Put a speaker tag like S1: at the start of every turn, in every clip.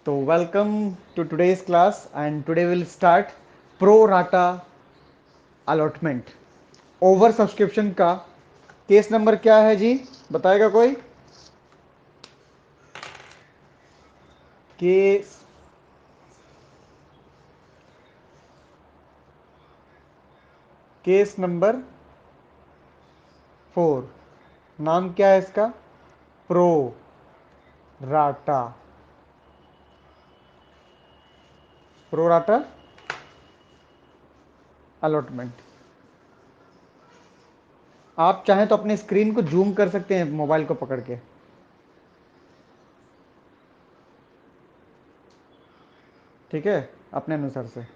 S1: So welcome to today's class and today we'll start pro rata allotment. Over subscription का case number क्या है जी, बताएगा कोई? Case case number 4। नाम क्या है इसका? Pro rata pro rata allotment. आप चाहें तो अपने स्क्रीन को जूम कर सकते हैं मोबाइल को पकड़ के। ठीक है, अपने अनुसार से।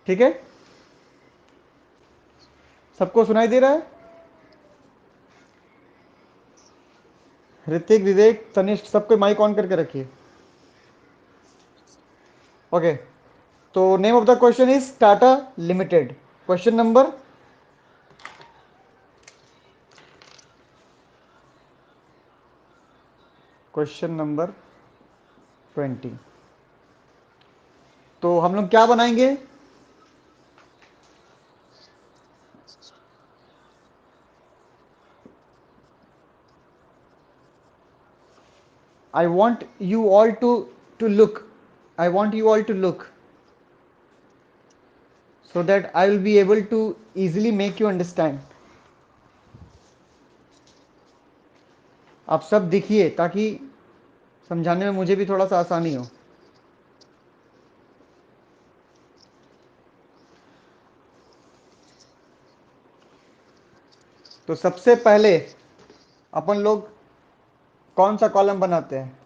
S1: ठीक है, सबको सुनाई दे रहा है? ऋतिक, विवेक, तनिष्क, सबको माइक ऑन करके रखिए। ओके, तो name of the question is Tata limited. Question number 20। तो हम लोग क्या बनाएंगे? I want you all to look I want you all to look so that I will be able to easily make you understand. आप सब देखिए ताकि समझाने में मुझे भी थोड़ा सा आसानी हो। तो सबसे पहले अपन लोग कौन सा कॉलम बनाते हैं?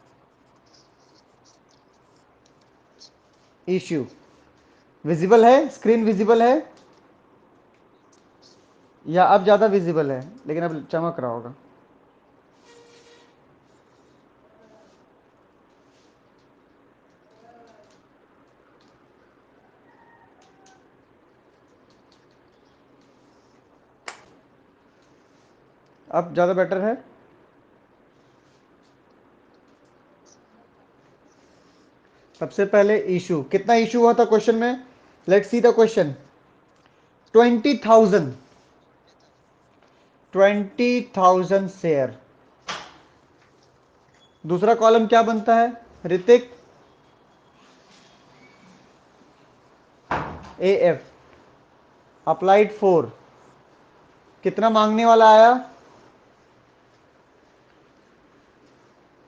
S1: इश्यू। विजिबल है? स्क्रीन विजिबल है या अब ज्यादा विजिबल है? लेकिन अब चमक रहा होगा। अब ज्यादा बेटर है। सबसे पहले इशू, कितना इशू हुआ था क्वेश्चन में? Let's see the question. 20,000 20,000 share. दूसरा कॉलम क्या बनता है ऋतिक? A F. अप्लाइड 4। कितना मांगने वाला आया?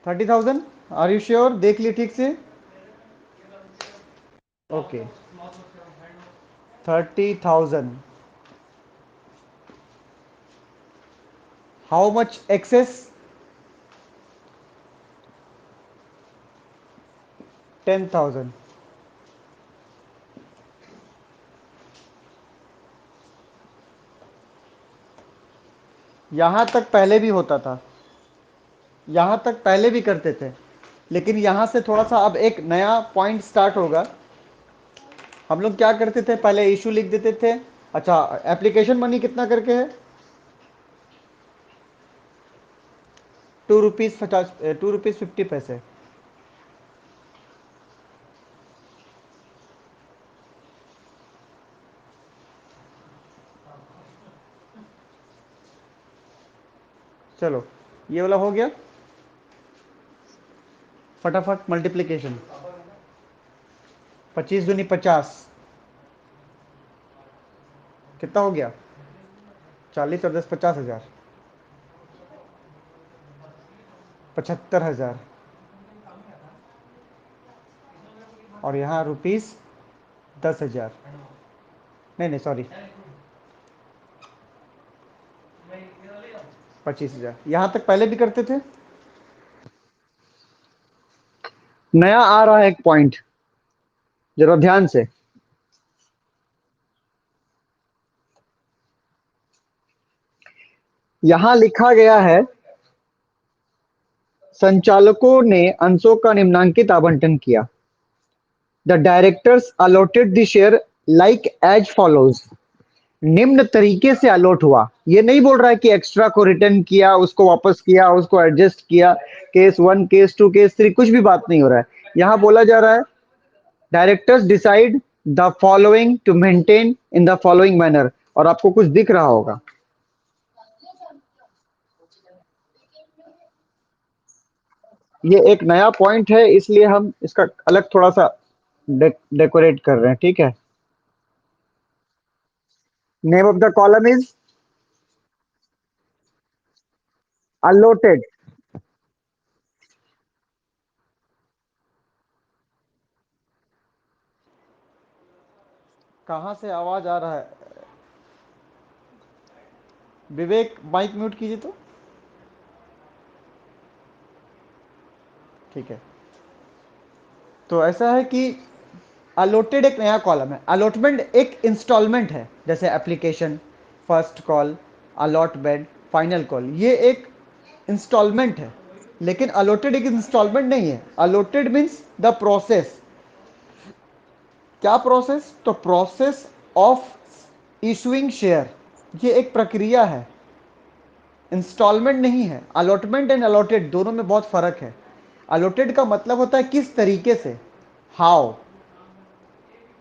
S1: 30,000। Are you sure? देख लिए ठीक से? ओके, 30,000। How much excess? 10,000। यहां तक पहले भी होता था, यहां तक पहले भी करते थे, लेकिन यहां से थोड़ा सा अब एक नया पॉइंट स्टार्ट होगा। हम लोग क्या करते थे? पहले इशू लिख देते थे। अच्छा, एप्लीकेशन मनी कितना करके है? 2 रुपीज 50 2 रुपीज 50 पैसे। चलो, ये वाला हो गया। फटाफट मल्टीप्लीकेशन। 25 दूनी 50। कितना हो गया? 40 और 10 50,000। 75,000। और यहाँ रुपीस 10,000। नहीं नहीं, सॉरी, 25,000। यहाँ तक पहले भी करते थे। नया आ रहा है एक पॉइंट, जरा ध्यान से। यहां लिखा गया है संचालकों ने अंशों का निम्नांकित आवंटन किया। The directors allotted the share like as follows. निम्न तरीके से अलॉट हुआ। ये नहीं बोल रहा है कि एक्स्ट्रा को रिटर्न किया, उसको वापस किया, उसको एडजस्ट किया, केस 1, केस 2, केस 3, कुछ भी बात नहीं हो रहा है। यहां बोला जा रहा है directors decide the following to maintain in the following manner. और आपको कुछ दिख रहा होगा, ये एक नया पॉइंट है इसलिए हम इसका अलग थोड़ा सा डेकोरेट कर रहे हैं, ठीक है। Name of the column is allotted। कहां से आवाज आ रहा है? विवेक माइक म्यूट कीजिए तो। ठीक है। तो ऐसा है कि अलॉटेड एक नया कॉलम है। अलॉटमेंट एक इंस्टॉलमेंट है, जैसे application, first call, allotment, final call, ये एक इंस्टॉलमेंट है। लेकिन अलॉटेड एक इंस्टॉलमेंट नहीं है। Allotted means the process. क्या प्रोसेस? तो प्रोसेस ऑफ इशुइंग शेयर, ये एक प्रक्रिया है, इंस्टॉलमेंट नहीं है। अलॉटमेंट एंड अलॉटेड दोनों में बहुत फर्क है। अलॉटेड का मतलब होता है किस तरीके से, how.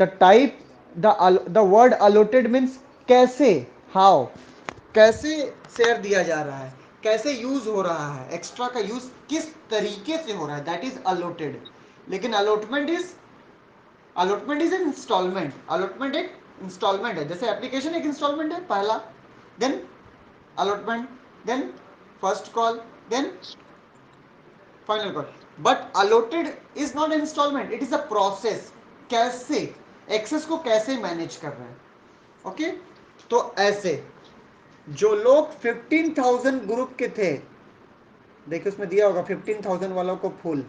S1: The type, the word allotted means कैसे, हाउ, कैसे शेयर दिया जा रहा है, कैसे यूज हो रहा है, एक्स्ट्रा का यूज किस तरीके से हो रहा है, दैट इज अलॉटेड। लेकिन allotment is an instalment. Allotment एक इंस्टॉलमेंट है, जैसे एप्लीकेशन एक इंस्टॉलमेंट है, पहला, then allotment, then first call, then final call. But allotted is not instalment, it is a process. कैसे एक्सेस को कैसे मैनेज कर रहे हैं, ओके। तो ऐसे जो लोग 15,000 ग्रुप के थे, देखिए उसमें दिया होगा 15,000 वालों को फुल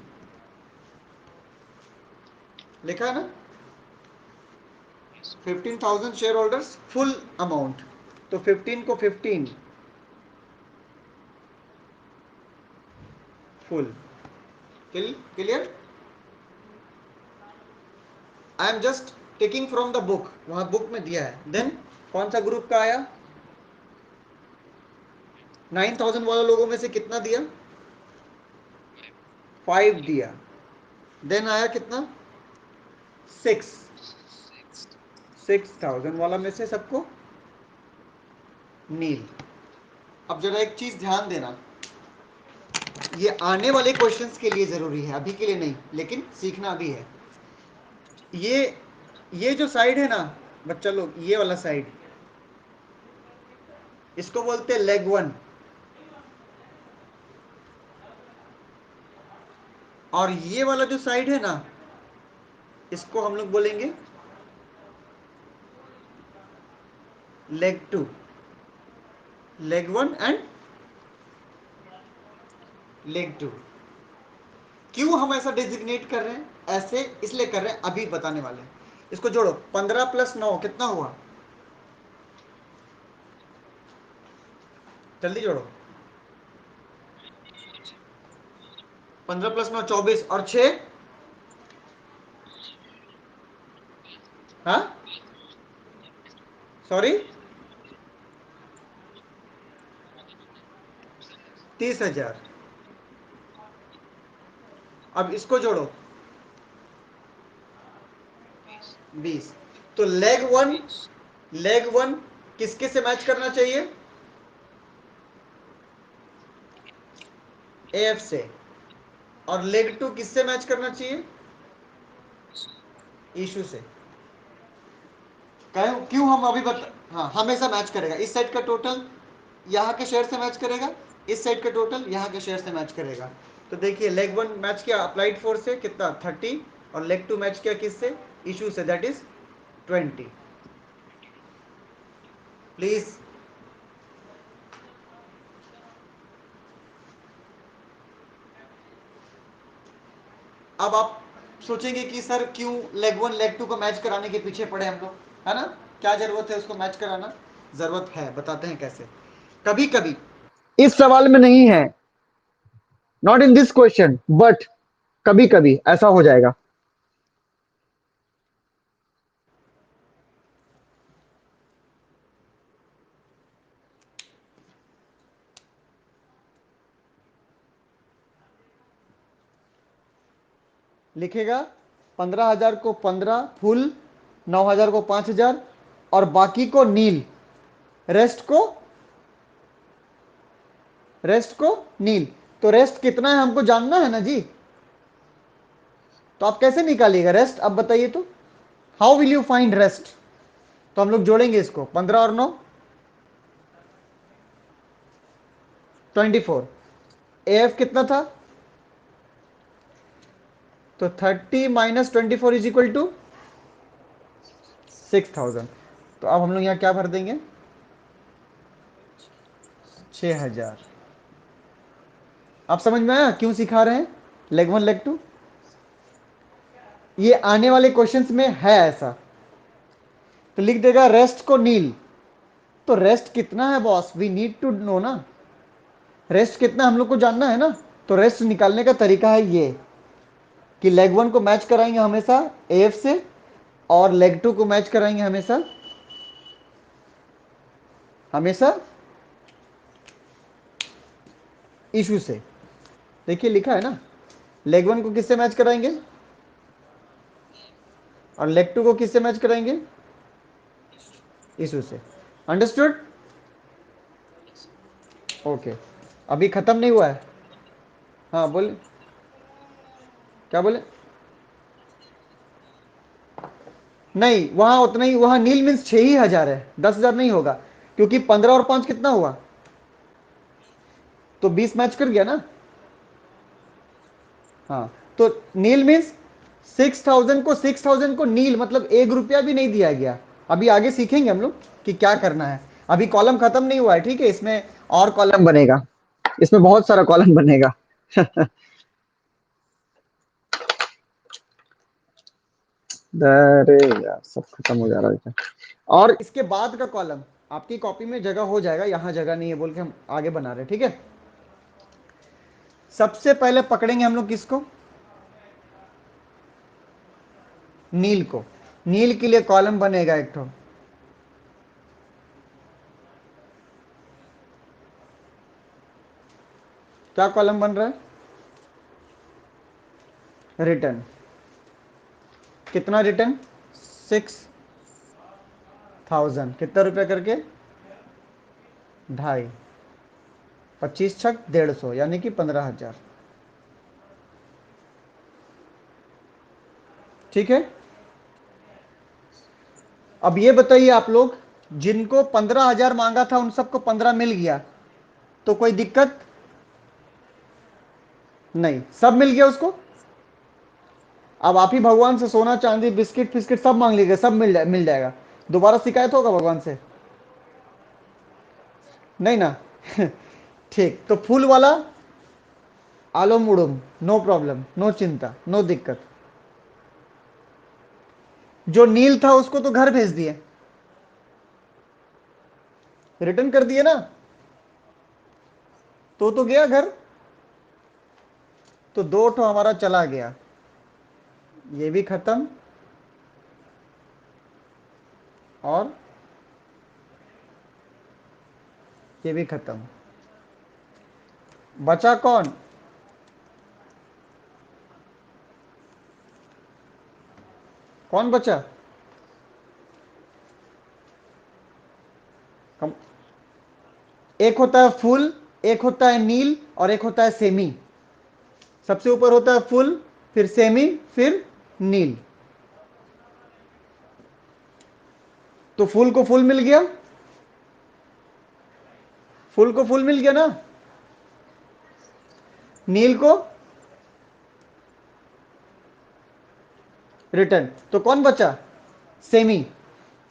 S1: लिखा है ना, 15,000 शेयर होल्डर्स फुल अमाउंट। तो 15 को 15 full, clear. I am just taking from the book, वहां बुक में दिया है। देन कौन सा ग्रुप का आया? 9,000 वाले लोगों में से कितना दिया? 5 दिया। देन आया कितना? 6। 6,000 वाला में से सबको नील। अब जरा एक चीज ध्यान देना, ये आने वाले क्वेश्चंस के लिए जरूरी है, अभी के लिए नहीं, लेकिन सीखना भी है। ये ये जो साइड है ना बच्चा लोग, ये वाला साइड, इसको बोलते हैं लेग 1। और ये वाला जो साइड है ना, इसको हम लोग बोलेंगे लेग 2। Leg 1 and leg 2। क्यों हम ऐसा डेजिग्नेट कर रहे हैं? ऐसे इसलिए कर रहे हैं, अभी बताने वाले हैं। इसको जोड़ो, 15 प्लस 9 कितना हुआ? जल्दी जोड़ो। 15 प्लस 9 24, और 6, हाँ सॉरी, 30,000। अब इसको जोड़ो, 20। तो लेग 1 किसके से मैच करना चाहिए? एफ से। और लेग 2 किससे मैच करना चाहिए? इशू से। क्यों हम अभी हाँ, हमेशा मैच करेगा। इस साइड का टोटल यहाँ के शेयर से मैच करेगा, इस साइड का टोटल यहाँ के शेयर से मैच करेगा। तो देखिए लेग 1 मैच किया अप्लाइड फोर्स से, कितना? 30। और लेग 2 मैच किया किससे? इशू से, दैट इज 20। प्लीज। अब आप सोचेंगे कि सर क्यों लेग 1 लेग 2 को मैच कराने के पीछे पड़े हम लोग, है ना? क्या जरूरत है उसको मैच कराना? जरूरत है, बताते हैं कैसे। कभी कभी, इस सवाल में नहीं है, not in this question, but कभी कभी ऐसा हो जाएगा। लिखेगा 15,000 को 15 फुल, 9,000 को 5,000 और बाकी को नील, रेस्ट को नील। तो रेस्ट कितना है हमको जानना है ना जी। तो आप कैसे निकालिएगा रेस्ट, अब बताइए तो। How will you find rest. तो हम लोग जोड़ेंगे इसको, 15 और 9 24। एफ कितना था, तो 30 माइनस 24 इज इक्वल टू 6,000। तो अब हम लोग यहाँ क्या भर देंगे, 6,000। आप समझ में आया क्यों सिखा रहे हैं लेग वन लेग टू। ये आने वाले क्वेश्चंस में है ऐसा। तो लिख देगा रेस्ट को नील। तो रेस्ट कितना है boss, we need to know ना। रेस्ट कितना हम लोग को जानना है ना। तो रेस्ट निकालने का तरीका है ये, कि लेग वन को मैच कराएंगे हमेशा एफ से, और लेग टू को मैच कराएंगे हमेशा हमेशा इशू से। देखिए लिखा है ना, लेग वन को किससे मैच कराएंगे और लेग टू को किससे मैच कराएंगे, इशू से। अंडरस्टूड। ओके, अभी खत्म नहीं हुआ है। हाँ बोले, क्या बोले। नहीं, वहां उतना ही, वहां नील मीन्स 6,000 है, 10,000 नहीं होगा। क्योंकि 15 और 5 कितना हुआ, तो 20 मैच कर गया ना। हाँ, तो नील मीन्स 6,000 को नील मतलब 1 रुपया भी नहीं दिया गया। अभी आगे सीखेंगे हम लोग कि क्या करना है। अभी कॉलम खत्म नहीं हुआ है, ठीक है, इसमें और कॉलम बनेगा, इसमें बहुत सारा कॉलम बनेगा। अरे यार सब खत्म हो जा रहा है क्या? और इसके बाद का कॉलम आपकी कॉपी में जगह हो जाएगा, यहां जगह नहीं है बोल के हम आगे बना रहे हैं, ठीक है। सबसे पहले पकड़ेंगे हम लोग किसको, नील को। नील के लिए कॉलम बनेगा एक ठो, क्या कॉलम बन रहा है, रिटर्न। कितना रिटर्न, 6,000, कितना रुपया करके, 2.5, 25 छक 150, यानी कि 15,000। ठीक है। अब ये बताइए आप लोग, जिनको 15,000 मांगा था उन सबको 15 मिल गया, तो कोई दिक्कत नहीं, सब मिल गया उसको। अब आप ही भगवान से सोना चांदी बिस्किट फिस्किट सब मांग लीजिए, सब मिल जाएगा। दोबारा शिकायत होगा भगवान से, नहीं ना। ठीक, तो फूल वाला आलो मुड़ुम, नो प्रॉब्लम, नो चिंता, नो दिक्कत। जो नील था उसको तो घर भेज दिए, रिटर्न कर दिए ना, तो गया घर। तो दो ठो हमारा चला गया, ये भी खत्म, और ये भी खत्म। बचा कौन, कौन बचा, कम। एक होता है फुल, एक होता है नील, और एक होता है सेमी। सबसे ऊपर होता है फुल, फिर सेमी, फिर नील। तो फुल को फुल मिल गया, फुल को फुल मिल गया ना। नील को रिटर्न, तो कौन बचा, सेमी।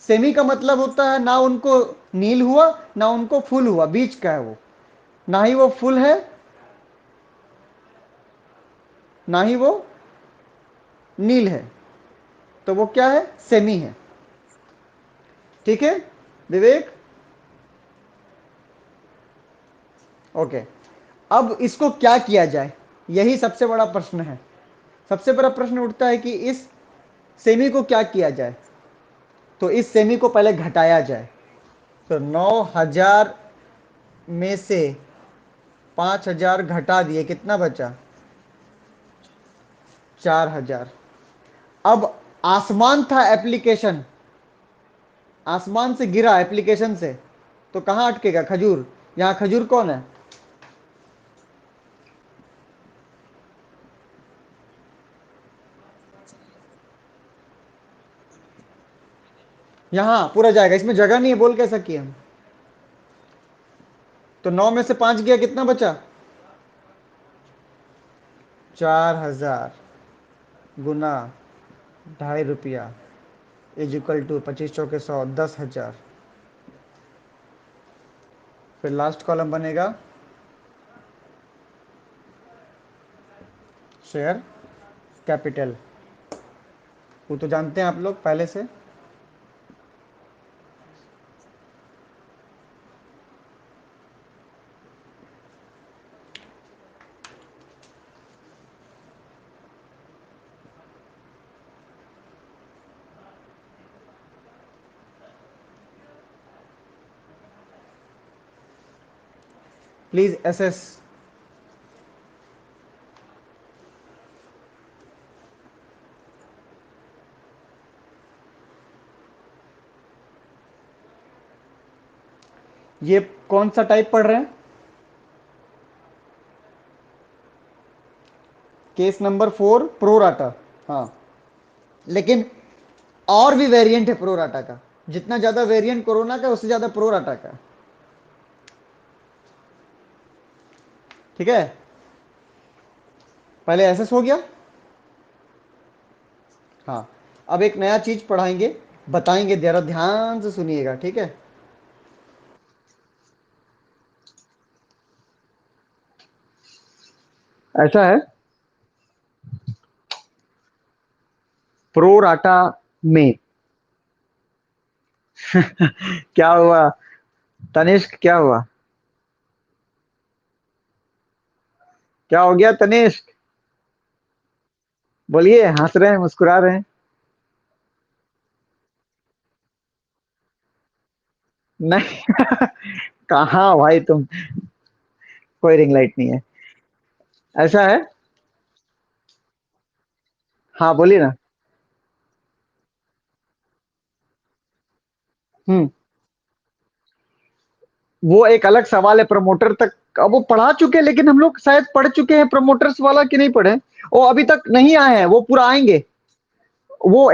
S1: सेमी का मतलब होता है ना उनको नील हुआ ना उनको फुल हुआ, बीच का है वो, ना ही वो फुल है ना ही वो नील है, तो वो क्या है, सेमी है। ठीक है विवेक। ओके, अब इसको क्या किया जाए, यही सबसे बड़ा प्रश्न है। सबसे बड़ा प्रश्न उठता है कि इस सेमी को क्या किया जाए। तो इस सेमी को पहले घटाया जाए। तो 9,000 में से 5,000 घटा दिए, कितना बचा, 4,000। अब आसमान था एप्लीकेशन, आसमान से गिरा एप्लीकेशन से, तो कहां अटकेगा? खजूर। यहां खजूर कौन है? यहां पूरा जाएगा, इसमें जगह नहीं है, बोल कैसा किए हम? तो 9 में से 5 गया, कितना बचा? 4,000 गुना 2.5 रुपया इज इक्वल टू 25 चौके 100, 10,000। फिर लास्ट कॉलम बनेगा शेयर कैपिटल, वो तो जानते हैं आप लोग पहले से। Please SS. ये कौन सा टाइप पढ़ रहे हैं? Case number 4 pro rata. हाँ, लेकिन और भी वेरिएंट है प्रोराटा का। जितना ज्यादा वेरिएंट कोरोना का, उससे ज्यादा प्रोराटा का। ठीक है, पहले एसएस हो गया। हाँ, अब एक नया चीज पढ़ाएंगे, बताएंगे, जरा ध्यान से सुनिएगा, ठीक है? ऐसा है, प्रोराटा में क्या हुआ तनिष्क, क्या हुआ? क्या हो गया तनिष्क? बोलिए, हंस रहे हैं, मुस्कुरा रहे हैं। नहीं कहाँ भाई तुम, कोई रिंग लाइट नहीं है। ऐसा है, हाँ बोलिए ना। हम्म, वो एक अलग सवाल है प्रमोटर तक। अब वो पढ़ा चुके हैं, लेकिन हम लोग शायद पढ़ चुके हैं प्रमोटर्स वाला कि नहीं पढ़े। वो अभी तक नहीं आए हैं, वो पूरा आएंगे। वो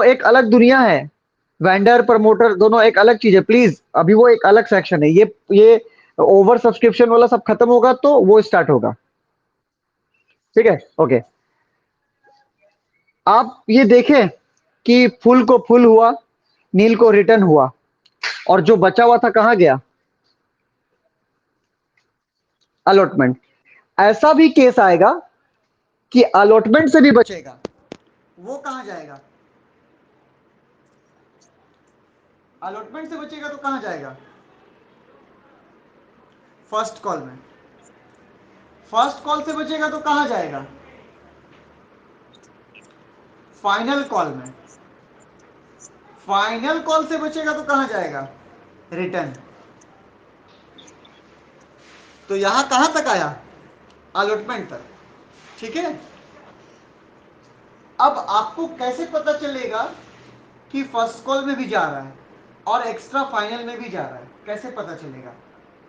S1: एक अलग दुनिया है। वेंडर प्रमोटर दोनों एक अलग चीज है, प्लीज। अभी वो एक अलग सेक्शन है। ये ओवर सब्सक्रिप्शन वाला सब खत्म होगा तो वो स्टार्ट होगा। ठीक है, ओके। आप ये देखें कि फुल को फुल हुआ, नील को रिटर्न हुआ, और जो बचा हुआ था कहां गया? अलॉटमेंट। ऐसा भी केस आएगा कि अलॉटमेंट से भी बचेगा, वो कहां जाएगा? अलॉटमेंट से बचेगा तो कहां जाएगा? फर्स्ट कॉल में। फर्स्ट कॉल से बचेगा तो कहां जाएगा? फाइनल कॉल में। फाइनल कॉल से बचेगा तो कहां जाएगा? रिटर्न। तो यहां कहां तक आया? अलॉटमेंट तक। ठीक है, अब आपको कैसे पता चलेगा कि फर्स्ट कॉल में भी जा रहा है और एक्स्ट्रा फाइनल में भी जा रहा है? कैसे पता चलेगा?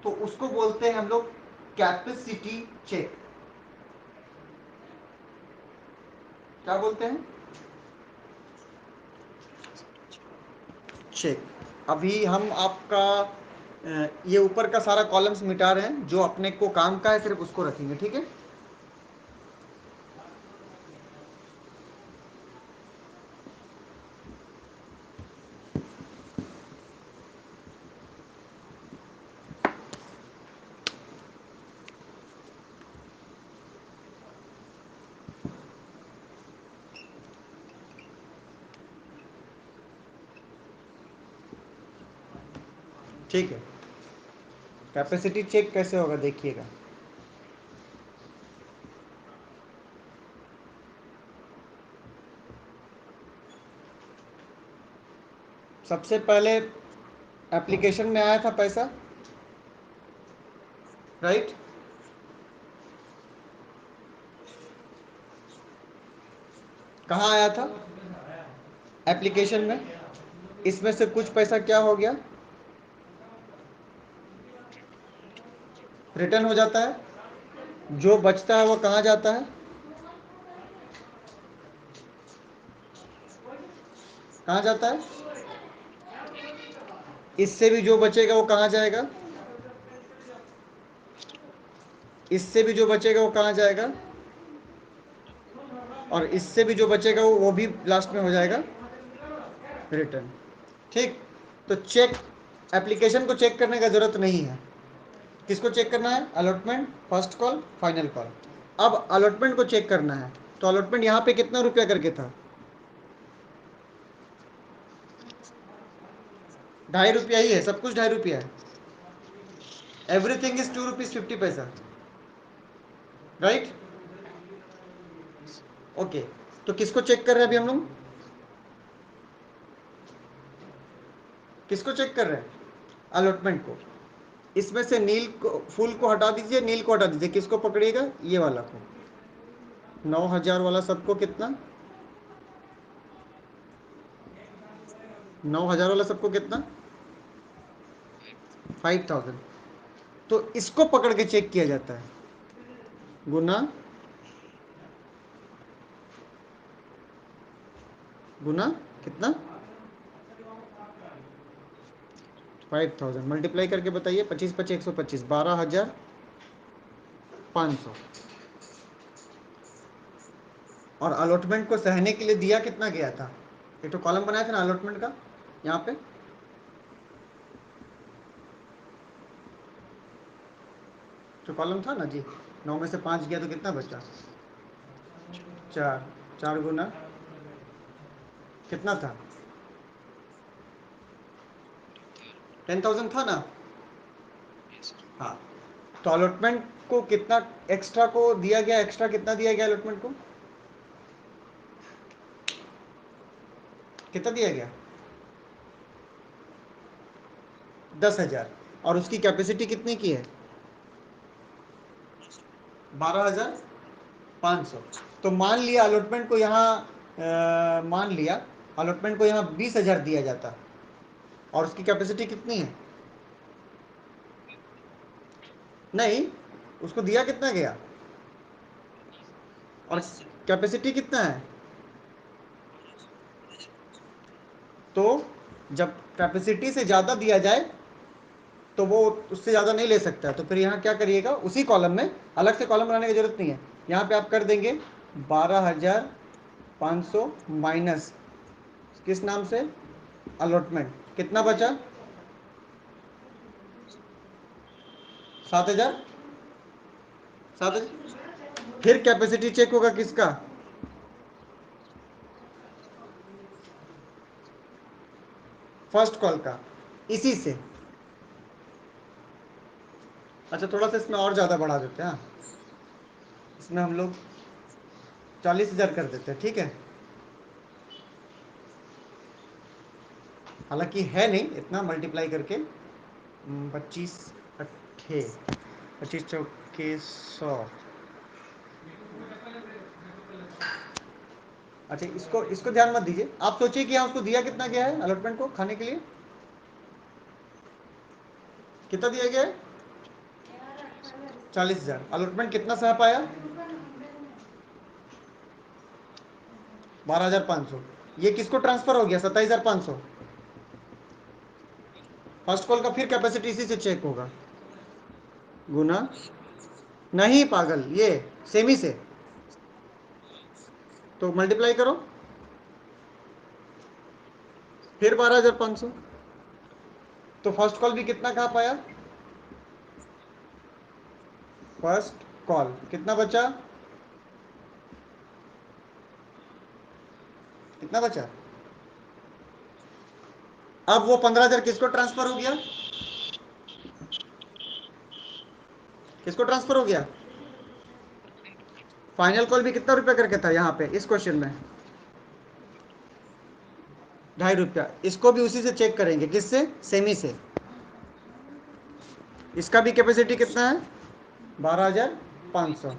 S1: तो उसको बोलते हैं हम लोग कैपेसिटी चेक। क्या बोलते हैं? चेक। अभी हम आपका ये ऊपर का सारा कॉलम्स मिटा रहे हैं, जो अपने को काम का है सिर्फ उसको रखेंगे, ठीक है? ठीक है, कैपेसिटी चेक कैसे होगा देखिएगा। सबसे पहले एप्लीकेशन में आया था पैसा, राइट? कहाँ आया था? एप्लीकेशन में। इसमें से कुछ पैसा क्या हो गया? रिटर्न हो जाता है। जो बचता है वो कहाँ जाता है? कहाँ जाता है? इससे भी जो बचेगा वो कहाँ जाएगा? इससे भी जो बचेगा वो कहाँ जाएगा? और इससे भी जो बचेगा वो भी लास्ट में हो जाएगा रिटर्न। ठीक। तो चेक, एप्लीकेशन को चेक करने का जरूरत नहीं है। किसको चेक करना है? Allotment, first call, final call. अब अलॉटमेंट को चेक करना है। तो अलॉटमेंट यहाँ पे कितना रुपया करके था? 2.5 रुपया ही है, सब कुछ 2.5 रुपया है। एवरीथिंग इज 2 रुपीज 50 पैसा। राइट? ओके। तो किसको चेक कर रहे हैं अभी हम लोग? किसको चेक कर रहे हैं? अलॉटमेंट को। इसमें से नील को, फुल को हटा दीजिए, नील को हटा दीजिए। किसको पकड़िएगा? ये वाला को। 9,000 वाला सबको कितना? 9,000 वाला सबको कितना? 5,000। तो इसको पकड़ के चेक किया जाता है। गुना, गुना कितना? 5,000 मल्टीप्लाई करके बताइए। 25 25 125, 12,500। और अलॉटमेंट को सहने के लिए दिया कितना गया था? एक तो कॉलम बनाया था ना अलॉटमेंट का, यहाँ पे। तो कॉलम था ना जी। 9 में से 5 गया तो कितना बचा? 4। 4 गुना कितना था? 10,000 था ना। हाँ। तो अलॉटमेंट को कितना एक्स्ट्रा को दिया गया? एक्स्ट्रा कितना दिया गया अलॉटमेंट को? कितना दिया गया? 10,000। और उसकी कैपेसिटी कितनी की है? 12,500। तो मान लिया अलॉटमेंट को यहाँ मान लिया अलॉटमेंट को यहाँ 20,000 दिया जाता, और उसकी कैपेसिटी कितनी है? नहीं, उसको दिया कितना गया? और कैपेसिटी कितना है? तो जब कैपेसिटी से ज़्यादा दिया जाए तो वो उससे ज़्यादा नहीं ले सकता। तो फिर यहाँ क्या करिएगा? उसी कॉलम में, अलग से कॉलम बनाने की जरूरत नहीं है। यहाँ पे आप कर देंगे 12,500 माइनस किस नाम से? अलॉटमेंट। कितना बचा? 7,000। 7,000। फिर कैपेसिटी चेक होगा किसका? फर्स्ट कॉल का, इसी से। अच्छा, थोड़ा सा इसमें और ज़्यादा बढ़ा देते हैं। हाँ, इसमें हम लोग 40,000 कर देते हैं। ठीक है। हालांकि है नहीं इतना मल्टीप्लाई करके। 25 अट्ठे 25 चौके 100। अच्छा, इसको इसको ध्यान मत दीजिए। आप सोचिए कि यहाँ उसको दिया कितना गया है अलॉटमेंट को खाने के लिए? कितना दिया गया है? 40,000। अलॉटमेंट कितना सह पाया? 12,500। ये किसको ट्रांसफर हो गया? 27,500। फर्स्ट कॉल का फिर कैपेसिटी इसी से चेक होगा। गुना, नहीं पागल, ये सेमी से। तो मल्टीप्लाई करो। फिर 12,500। तो फर्स्ट कॉल भी कितना खा पाया? फर्स्ट कॉल कितना बचा? कितना बचा? अब वो 15,000 किसको ट्रांसफर हो गया? किसको ट्रांसफर हो गया? फाइनल कॉल भी कितना रुपया करके था यहाँ पे इस क्वेश्चन में? 2.5 रुपया। इसको भी उसी से चेक करेंगे। किससे? सेमी से। इसका भी कैपेसिटी कितना है? 12,500।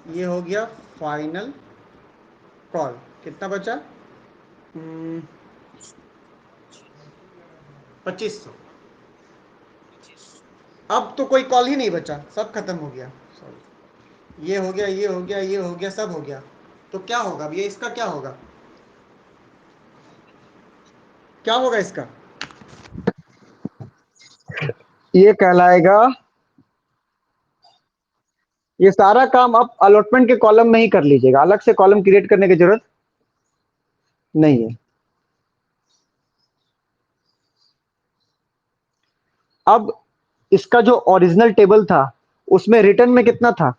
S1: ये हो गया फाइनल कॉल कितना बचा? 2500। अब तो कोई कॉल ही नहीं बचा, सब खत्म हो गया। सॉरी, ये हो गया, ये हो गया, ये हो गया, सब हो गया। तो क्या होगा अब, ये इसका क्या होगा? क्या होगा इसका? ये कहलाएगा, ये सारा काम आप अलॉटमेंट के कॉलम में ही कर लीजिएगा, अलग से कॉलम क्रिएट करने की जरूरत नहीं है। अब इसका जो ओरिजिनल टेबल था उसमें रिटर्न में कितना था?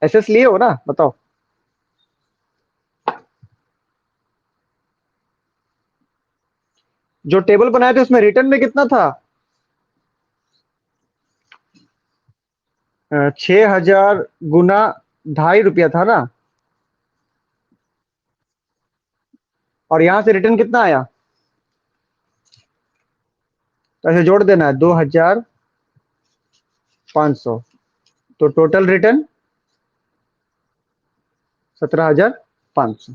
S1: एसएस लिए हो ना, बताओ। जो टेबल बनाए थे उसमें रिटर्न में कितना था? 6,000 गुना 2.5 रुपया था ना। और यहां से रिटर्न कितना आया? तो ऐसे जोड़ देना है, 2,500। तो टोटल रिटर्न 17,500।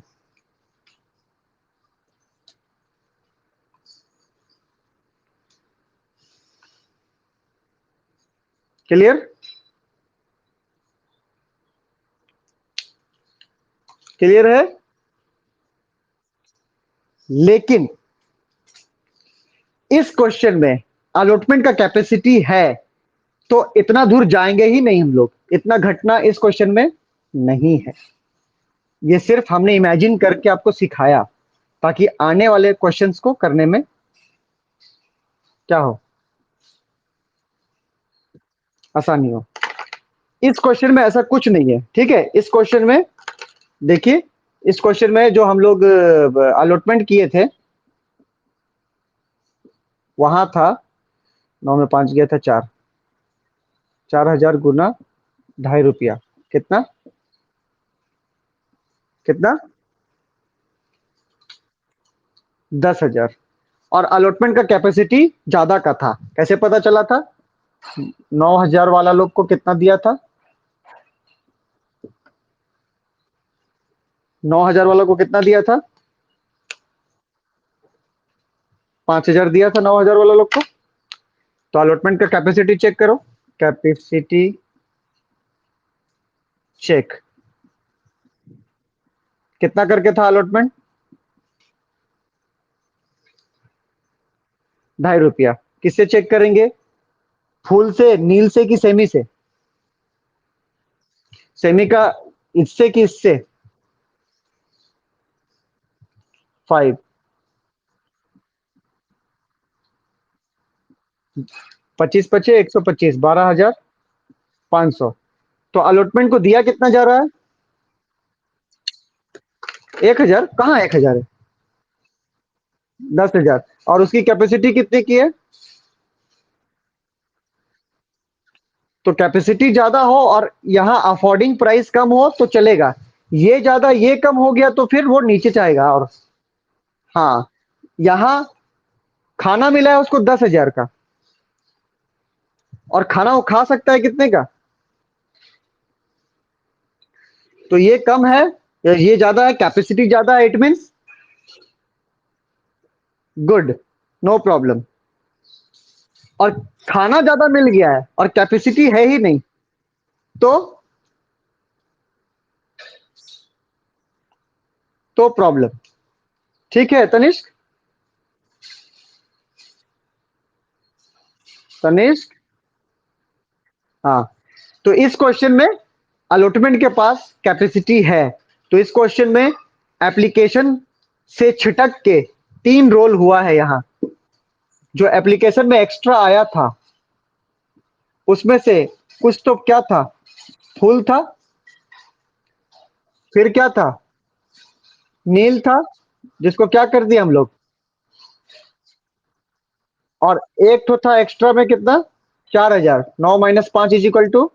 S1: क्लियर? क्लियर है? लेकिन इस क्वेश्चन में अलॉटमेंट का कैपेसिटी है, तो इतना दूर जाएंगे ही नहीं हम लोग, इतना घटना इस क्वेश्चन में नहीं है। ये सिर्फ हमने इमेजिन करके आपको सिखाया ताकि आने वाले क्वेश्चंस को करने में क्या हो, आसानी हो। इस क्वेश्चन में ऐसा कुछ नहीं है, ठीक है। इस क्वेश्चन में देखिए, इस क्वेश्चन में जो हम लोग अलॉटमेंट किए थे, वहां था 9 में 5 गया था 4, 4,000 गुना 2.5 रुपया, कितना? कितना? 10,000। और अलॉटमेंट का कैपेसिटी ज्यादा का था, कैसे पता चला था? 9,000 वाला लोग को कितना दिया था? 9,000 वालों को कितना दिया था? 5,000 दिया था 9,000 वाला लोग को। तो अलॉटमेंट का कैपेसिटी चेक करो, कैपेसिटी चेक, कितना करके था अलॉटमेंट? 2.5 रुपया। किससे चेक करेंगे, फुल से, नील से कि सेमी से? सेमी का इससे कि इससे? 5। 25 पचे 125, 12,500। तो अलॉटमेंट को दिया कितना जा रहा है? 1,000 कहाँ, 1,000 है, 10,000। और उसकी कैपेसिटी कितने की है? तो कैपेसिटी ज्यादा हो और यहाँ अफोर्डिंग प्राइस कम हो तो चलेगा, ये ज्यादा ये कम हो गया तो फिर वो नीचे जाएगा। और हाँ, यहाँ खाना मिला है उसको 10,000 का, और खाना वो खा सकता है कितने का? तो ये कम है या ये ज्यादा है? कैपेसिटी ज्यादा है, it means good, no problem. और खाना ज्यादा मिल गया है और कैपेसिटी है ही नहीं, तो प्रॉब्लम। ठीक है तनिष्क? तनिष्क, हाँ। तो इस क्वेश्चन में अलॉटमेंट के पास कैपेसिटी है, तो इस क्वेश्चन में एप्लीकेशन से छिटक के 3 रोल हुआ है यहाँ। जो एप्लीकेशन में एक्स्ट्रा आया था उसमें से कुछ तो क्या था, फुल था, फिर क्या था, नील था, जिसको क्या कर दिया हम लोग, और एक तो था एक्स्ट्रा में कितना, 4,000। 9 माइनस 5 इज इक्वल टू,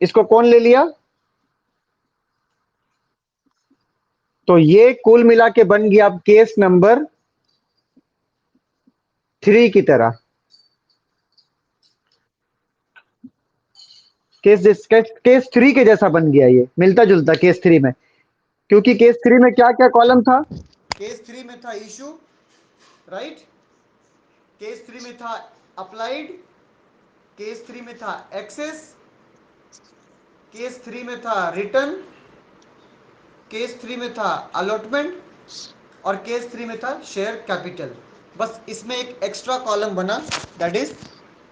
S1: इसको कौन ले लिया? तो ये कुल मिला के बन गया अब केस नंबर 3 की तरह। केस थ्री के जैसा बन गया, ये मिलता जुलता केस थ्री में, क्योंकि केस थ्री में क्या क्या कॉलम था? केस थ्री में था इशू, राइट। केस थ्री में था अप्लाइड, केस थ्री में था एक्सेस, केस थ्री में था रिटर्न, केस थ्री में था अलॉटमेंट, और केस थ्री में था शेयर कैपिटल। बस इसमें एक एक्स्ट्रा कॉलम बना, that is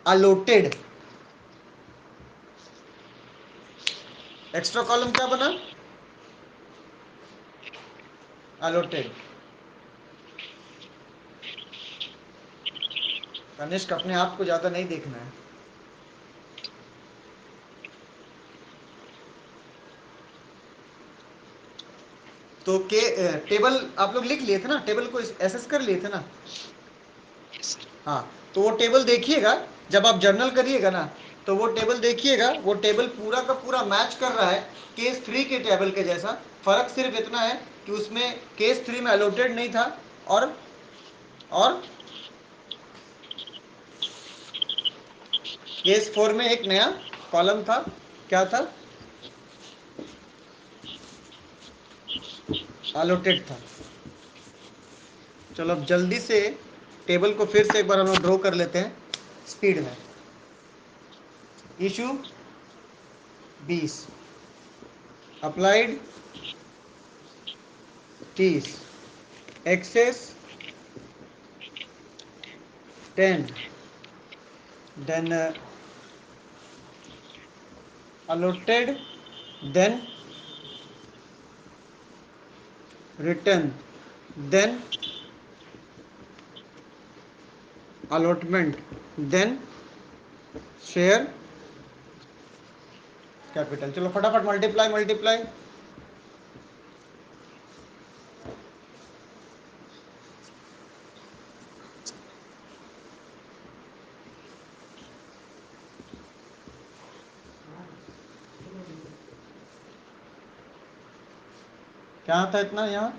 S1: allotted. Extra column क्या बना? अलॉटेड। कनिष्क अपने आप को ज्यादा नहीं देखना है। तो के टेबल आप लोग लिख लिए थे ना, टेबल को एसेस कर लिए थे ना? हाँ, तो वो टेबल देखिएगा जब आप जर्नल करिएगा ना, तो वो टेबल देखिएगा, वो टेबल पूरा का पूरा मैच कर रहा है केस थ्री के टेबल के जैसा। फर्क सिर्फ इतना है कि उसमें केस थ्री में अलॉटेड नहीं था, और केस फोर में एक नया कॉलम था। क्या था? अलॉटेड था। चलो अब जल्दी से टेबल को फिर से एक बार हम लोग ड्रॉ कर लेते हैं स्पीड में। Issue 20, applied 30, excess 10, then allotted, then return, then allotment, then share capital. चलो फटाफट मल्टीप्लाई मल्टीप्लाई। क्या था इतना यहाँ?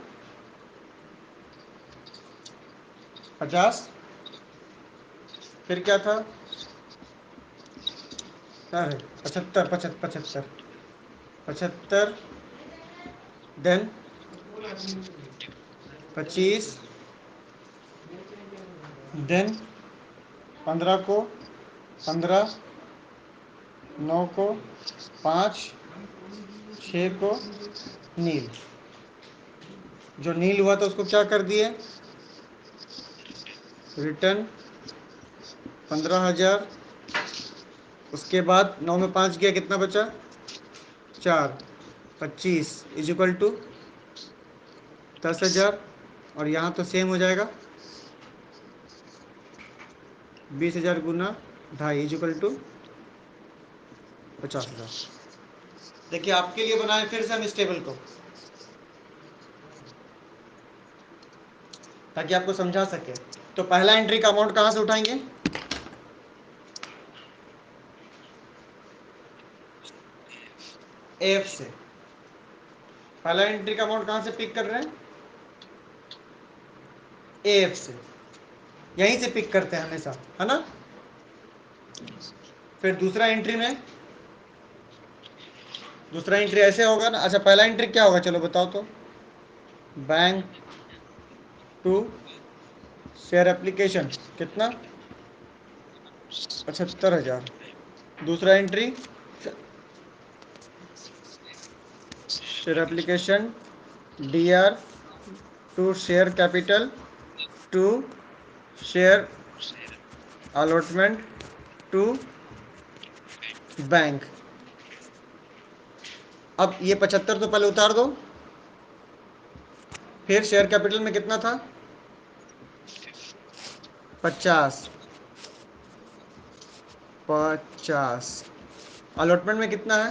S1: 50, फिर क्या था? अरे 75, 75, 75, देन 25, देन 15 को 15, 9 को 5, 6 को नील। जो नील हुआ था उसको क्या कर दिए? रिटर्न 15,000। उसके बाद 9 में 5 गया, कितना बचा? 4, 25 इज इक्वल टू 10,000। और यहाँ तो सेम हो जाएगा, 20,000 गुना 2.5 इज इक्वल टू 50,000। देखिए आपके लिए बनाए फिर से हम इस टेबल को, ताकि आपको समझा सके। तो पहला एंट्री का अमाउंट कहाँ से उठाएंगे? एफ से। पहला एंट्री का अमाउंट कहाँ से पिक कर रहे हैं? एफ से। यहीं से पिक करते हैं हमेशा, है ना? फिर दूसरा एंट्री में, दूसरा एंट्री ऐसे होगा ना। अच्छा पहला एंट्री क्या होगा, चलो बताओ तो। बैंक टू शेयर एप्लीकेशन, कितना? 75,000। दूसरा entry share application D R to share capital to share allotment to bank. अब ये 75 तो पहले उतार दो। फिर शेयर कैपिटल में कितना था? 50, 50। अलॉटमेंट में कितना है?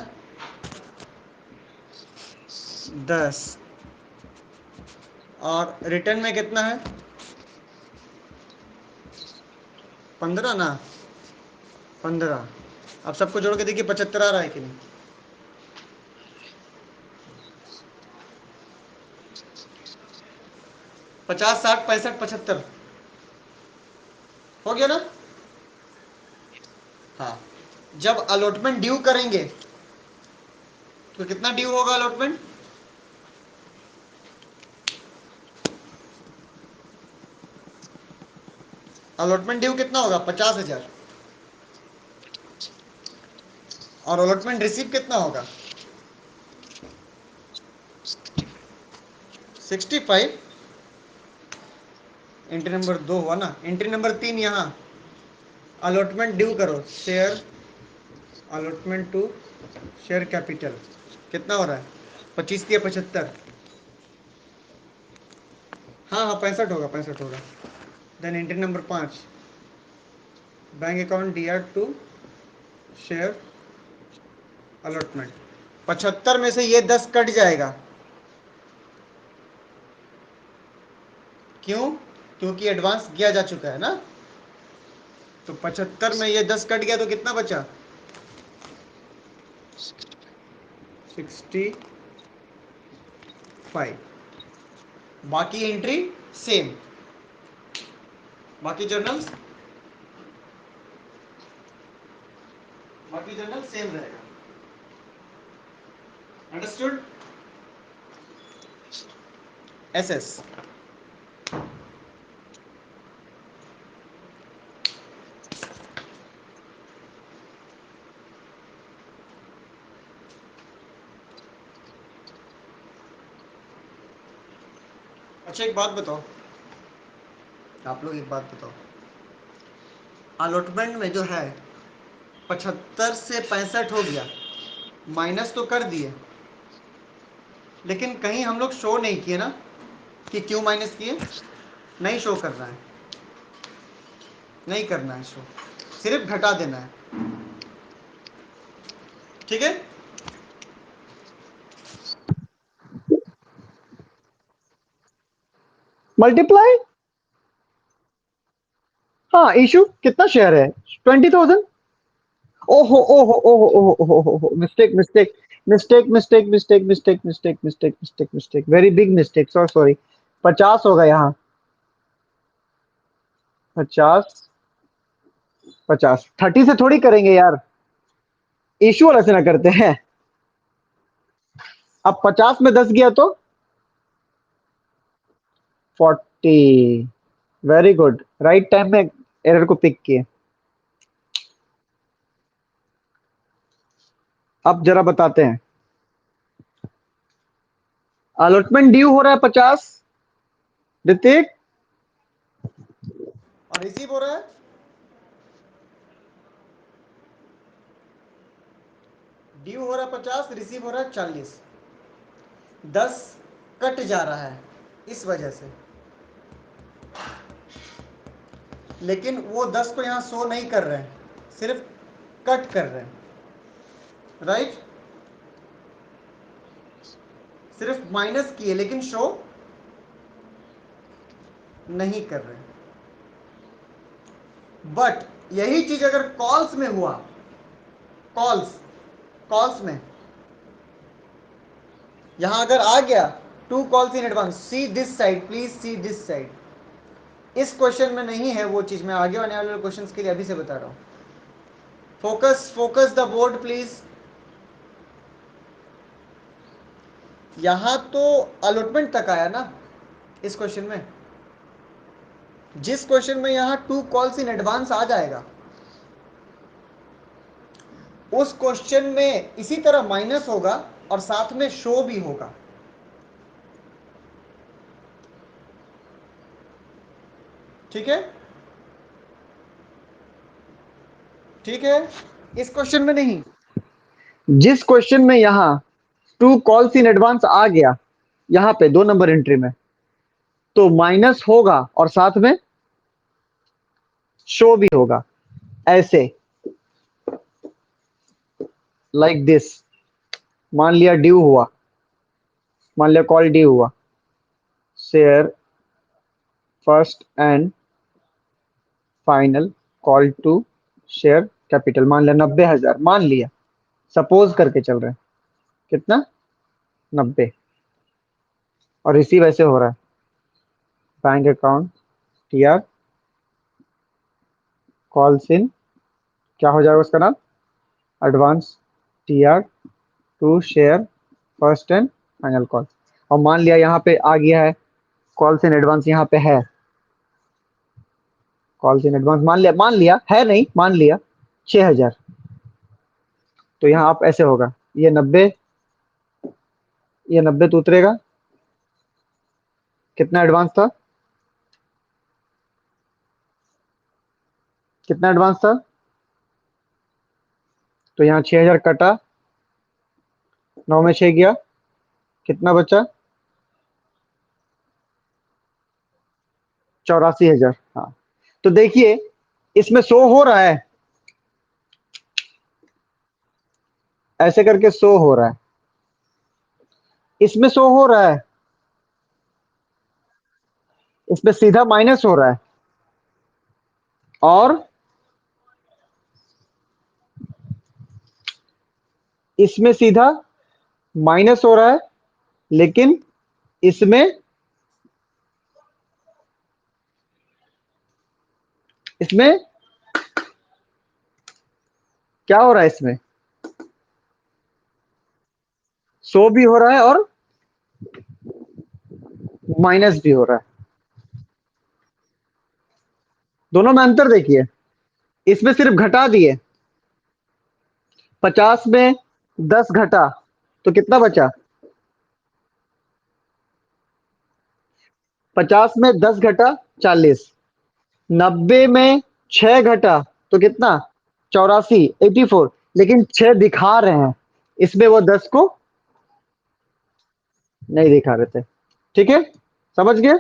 S1: 10। और रिटर्न में कितना है? 15 ना, 15। अब सबको जोड़ के देखिए 75 आ रहा है कि नहीं? 50, 60, 65, 75 हो गया ना? हाँ। जब अलॉटमेंट ड्यू करेंगे तो कितना ड्यू होगा अलॉटमेंट? अलॉटमेंट ड्यू कितना होगा? 50,000। और अलॉटमेंट रिसीव कितना होगा? 65। एंट्री नंबर 2 हुआ ना। एंट्री नंबर 3 यहां अलॉटमेंट ड्यू करो, share allotment to share capital कितना हो रहा है? 25 या 75? हाँ हाँ 65 होगा, 65 होगा। Then entry number 5 bank account D R to share allotment. 75 में से ये 10 कट जाएगा। क्यों? क्योंकि एडवांस किया जा चुका है ना। तो 75 में ये 10 कट गया तो कितना बचा? 65। बाकी एंट्री सेम, बाकी जर्नल्स सेम रहेगा। अंडरस्टूड? एसएस। अच्छा एक बात बताओ, आप लोग एक बात बताओ, अलॉटमेंट में जो है 75 से 65 हो गया, माइनस तो कर दिए, लेकिन कहीं हम लोग शो नहीं किए ना कि क्यों माइनस किए। नहीं शो करना है, नहीं करना है शो, सिर्फ घटा देना है। ठीक है? मल्टीप्लाई। हाँ इशू कितना शेयर है? 20,000। ओहो ओहो ओहो ओहो ओहो ओहो, mistake mistake mistake mistake mistake mistake mistake mistake mistake mistake, very big mistake, sorry sorry. 50 होगा यहाँ। 50। 50 30 से थोड़ी करेंगे यार, इशू वाला से ना करते हैं। अब 50 में 10 गया तो 40। वेरी गुड, राइट टाइम में एरर को पिक किए। अब जरा बताते हैं, अलॉटमेंट ड्यू हो रहा है 50 ऋतिक, और रिसीव हो रहा है, ड्यू हो रहा है 50, रिसीव हो रहा है 40। 10 कट जा रहा है इस वजह से, लेकिन वो 10 को यहां शो नहीं कर रहे हैं, सिर्फ कट कर रहे हैं। राइट? सिर्फ माइनस किए लेकिन शो नहीं कर रहे। बट यही चीज अगर कॉल्स में हुआ, कॉल्स कॉल्स में यहां अगर आ गया, to calls in advance, see this side please, see this side, इस क्वेश्चन में नहीं है वो चीज, मैं आगे आने वाले क्वेश्चंस के लिए अभी से बता रहा हूं। Focus focus the board please. यहां तो अलॉटमेंट तक आया ना इस क्वेश्चन में। जिस क्वेश्चन में यहां टू कॉल्स इन एडवांस आ जाएगा, उस क्वेश्चन में इसी तरह माइनस होगा और साथ में शो भी होगा। ठीक है? ठीक है? इस क्वेश्चन में नहीं, जिस क्वेश्चन में यहां टू कॉल्स इन एडवांस आ गया, यहां पे 2 नंबर एंट्री में, तो माइनस होगा और साथ में शो भी होगा, ऐसे, लाइक दिस। मान लिया ड्यू हुआ, मान लिया कॉल ड्यू हुआ, share first and final call to share capital, मान लिया 90,000, मान लिया, सपोज करके चल रहे हैं, कितना? 90। और रिसीव ऐसे हो रहा है, bank account T R calls in, क्या हो जाएगा उसका नाम? Advance TR to share first and final call. और मान लिया यहाँ पे आ गया है कॉल्स इन एडवांस, यहाँ पे है कॉल्स इन एडवांस, मान लिया है, नहीं मान लिया 6,000। तो यहाँ आप ऐसे होगा, ये 90, ये 90 तो उतरेगा, कितना एडवांस था, कितना एडवांस था, तो यहाँ 6,000 कटा, 9 में 6 गया, कितना बचा, 84,000। हाँ, तो देखिए इसमें शो हो रहा है, ऐसे करके शो हो रहा है, इसमें शो हो रहा है, इसमें सीधा माइनस हो रहा है, और इसमें सीधा माइनस हो रहा है, लेकिन इसमें इसमें क्या हो रहा है, इसमें शो भी हो रहा है और माइनस भी हो रहा है। दोनों में अंतर देखिए, इसमें सिर्फ घटा दिए, 50 में 10 घटा तो कितना बचा, 50 में 10 घटा 40, 90 में 6 घटा तो कितना, 84, 84, लेकिन 6 दिखा रहे हैं, इसमें वो 10 को नहीं दिखा रहे थे। ठीक है, समझ गए।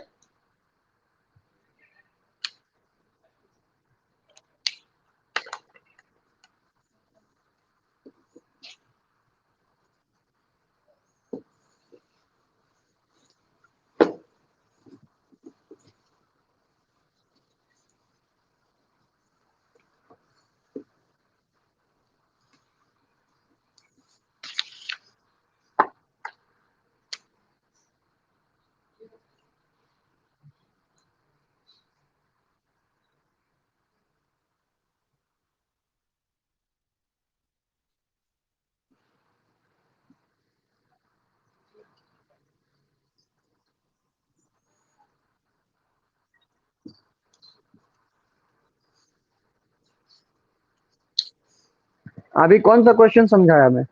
S1: अभी कौन सा क्वेश्चन समझाया मैं,